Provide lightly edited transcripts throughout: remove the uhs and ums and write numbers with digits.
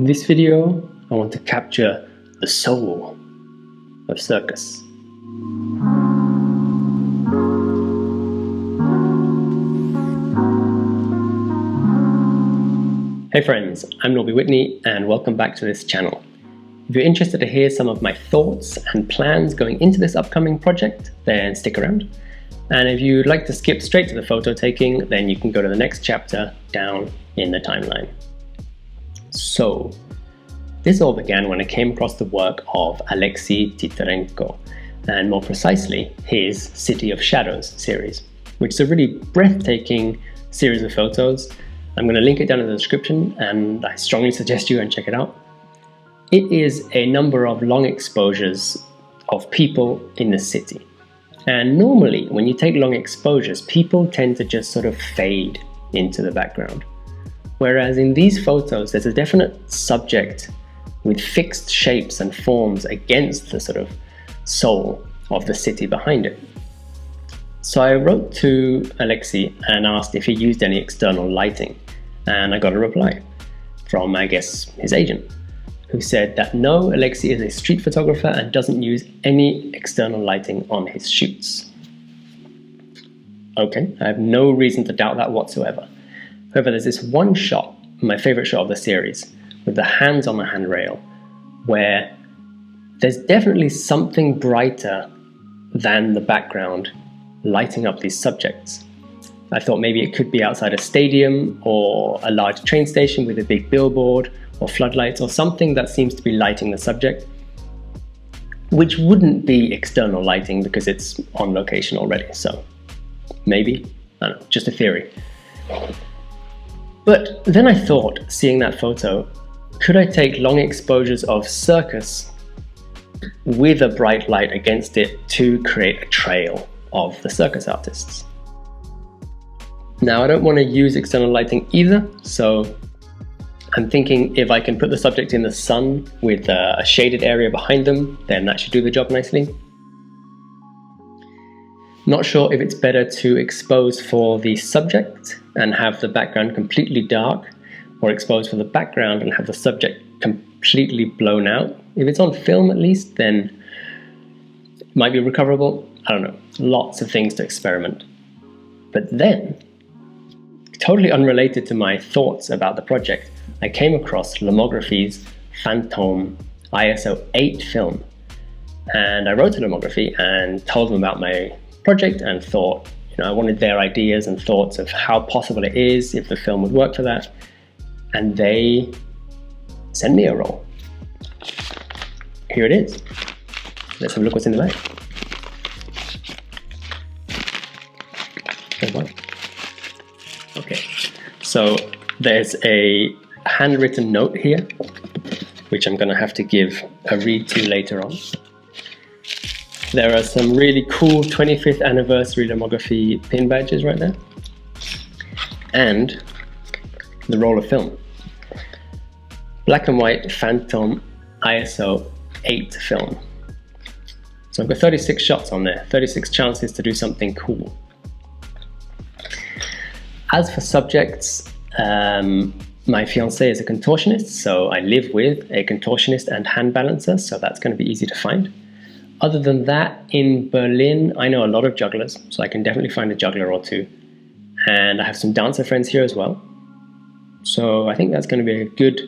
In this video, I want to capture the soul of circus. Hey friends, I'm Norby Whitney and welcome back to this channel. If you're interested to hear some of my thoughts and plans going into this upcoming project, then stick around. And if you'd like to skip straight to the photo taking, then you can go to the next chapter down in the timeline. So, this all began when I came across the work of Alexey Titarenko, and more precisely, his City of Shadows series, which is a really breathtaking series of photos. I'm going to link it down in the description, and I strongly suggest you go and check it out. It is a number of long exposures of people in the city. And normally, when you take long exposures, people tend to just sort of fade into the background. Whereas in these photos, there's a definite subject with fixed shapes and forms against the sort of soul of the city behind it. So I wrote to Alexey and asked if he used any external lighting, and I got a reply from, I guess, his agent, who said that no, Alexey is a street photographer and doesn't use any external lighting on his shoots. Okay, I have no reason to doubt that whatsoever. However, there's this one shot, my favorite shot of the series, with the hands on the handrail, where there's definitely something brighter than the background lighting up these subjects. I thought maybe it could be outside a stadium or a large train station with a big billboard or floodlights or something that seems to be lighting the subject, which wouldn't be external lighting because it's on location already. So maybe, I don't know, just a theory. But then I thought, seeing that photo, could I take long exposures of circus with a bright light against it to create a trail of the circus artists? Now, I don't want to use external lighting either, so I'm thinking if I can put the subject in the sun with a shaded area behind them, then that should do the job nicely. Not sure if it's better to expose for the subject and have the background completely dark, or expose for the background and have the subject completely blown out. If it's on film at least, then it might be recoverable. I don't know, lots of things to experiment. But then, totally unrelated to my thoughts about the project, I came across Lomography's Fantôme ISO 8 film. And I wrote to Lomography and told them about my project and thought, I wanted their ideas and thoughts of how possible it is, if the film would work for that. And they sent me a roll. Here it is. Let's have a look what's in the bag. Oh, wow. Okay, so there's a handwritten note here, which I'm going to have to give a read to later on. There are some really cool 25th anniversary Lomography pin badges right there, and the roll of film. Black and white Fantôme ISO 8 film. So I've got 36 shots on there, 36 chances to do something cool. As for subjects, my fiancée is a contortionist, so I live with a contortionist and hand balancer, so that's going to be easy to find. Other than that, in Berlin, I know a lot of jugglers, so I can definitely find a juggler or two. And I have some dancer friends here as well. So I think that's going to be a good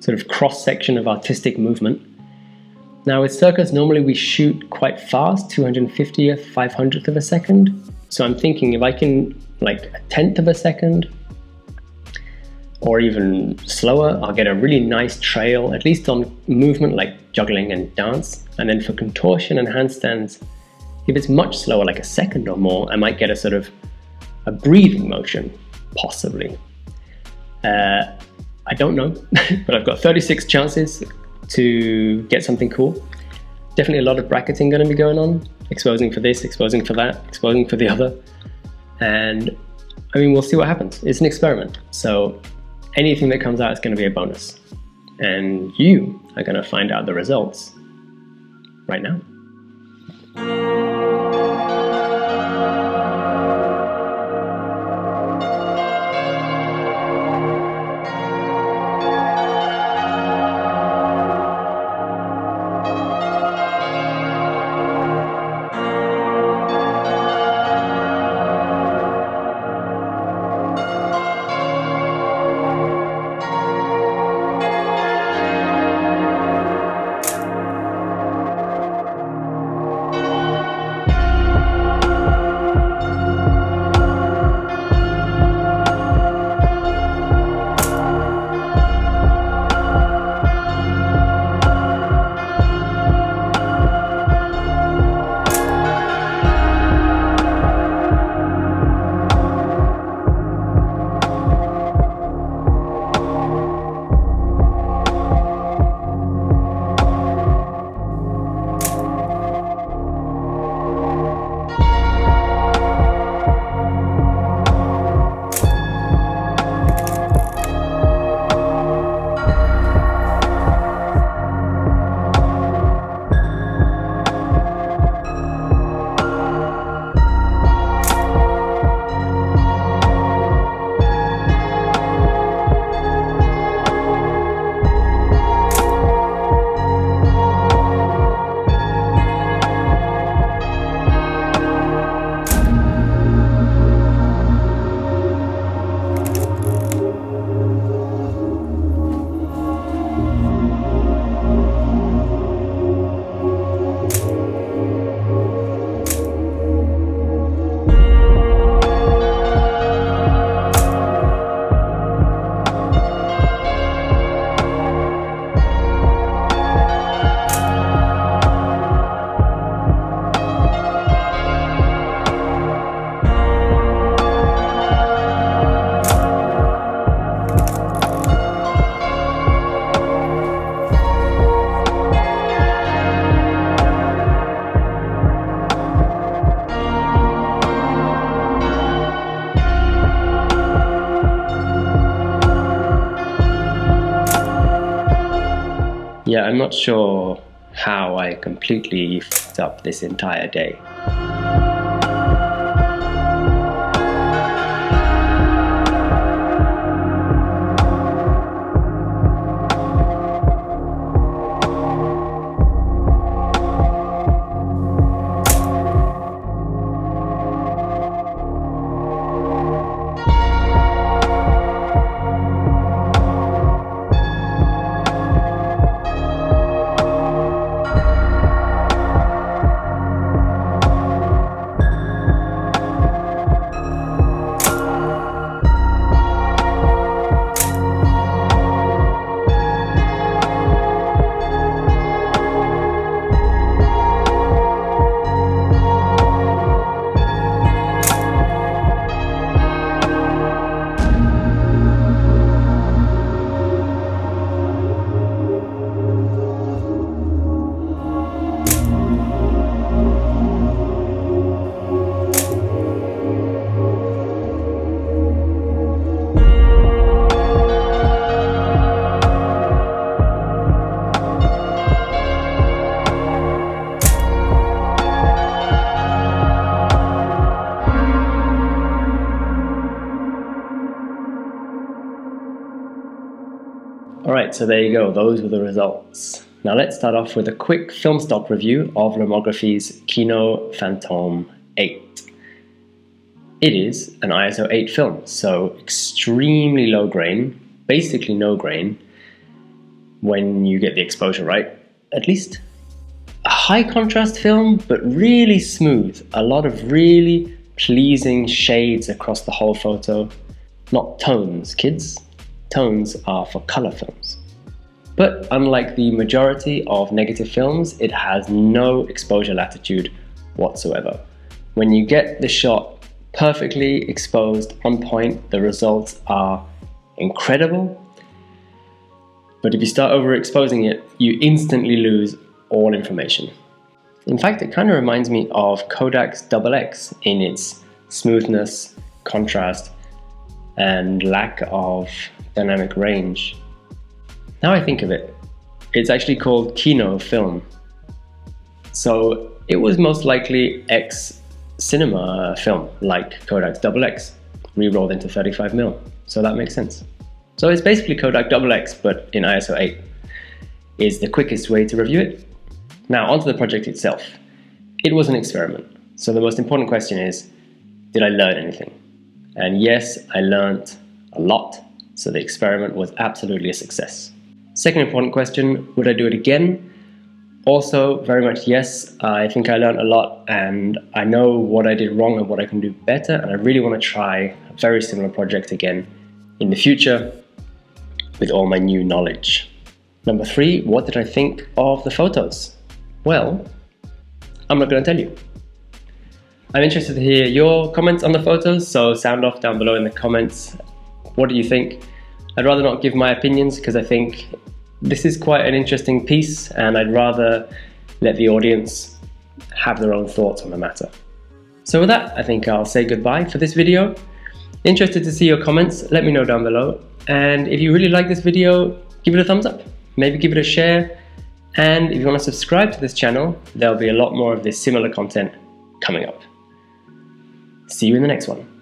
sort of cross-section of artistic movement. Now with circus, normally we shoot quite fast, 250th, 500th of a second. So I'm thinking if I can, like a 10th of a second, or even slower, I'll get a really nice trail, at least on movement like juggling and dance. And then for contortion and handstands, if it's much slower, like a second or more, I might get a sort of a breathing motion, possibly. I don't know, but I've got 36 chances to get something cool. Definitely a lot of bracketing going to be going on, exposing for this, exposing for that, exposing for the other. And I mean, we'll see what happens. It's an experiment. So anything that comes out is going to be a bonus. And you are going to find out the results right now. Yeah, I'm not sure how I completely f***ed up this entire day. Alright, so there you go, those were the results. Now let's start off with a quick film stock review of Lomography's Kino Fantôme 8. It is an ISO 8 film, so extremely low grain, basically no grain, when you get the exposure right, at least. A high contrast film, but really smooth, a lot of really pleasing shades across the whole photo. Not tones, kids. Tones are for color films. But unlike the majority of negative films, it has no exposure latitude whatsoever. When you get the shot perfectly exposed on point, the results are incredible. But if you start overexposing it, you instantly lose all information. In fact, it kind of reminds me of Kodak's XX in its smoothness, contrast, and lack of dynamic range. Now I think of it, it's actually called Kino film. So it was most likely ex-cinema film, like Kodak's XX, re-rolled into 35mm. So that makes sense. So it's basically Kodak XX, but in ISO 8, is the quickest way to review it. Now onto the project itself. It was an experiment. So the most important question is, did I learn anything? And yes, I learned a lot. So the experiment was absolutely a success. Second important question, would I do it again? Also, very much yes. I think I learned a lot and I know what I did wrong and what I can do better, and I really want to try a very similar project again in the future with all my new knowledge. Number 3, what did I think of the photos? Well, I'm not going to tell you. I'm interested to hear your comments on the photos, so sound off down below in the comments. What do you think? I'd rather not give my opinions because I think this is quite an interesting piece and I'd rather let the audience have their own thoughts on the matter. So with that, I think I'll say goodbye for this video. Interested to see your comments, let me know down below. And if you really like this video, give it a thumbs up, maybe give it a share. And if you want to subscribe to this channel, there'll be a lot more of this similar content coming up. See you in the next one.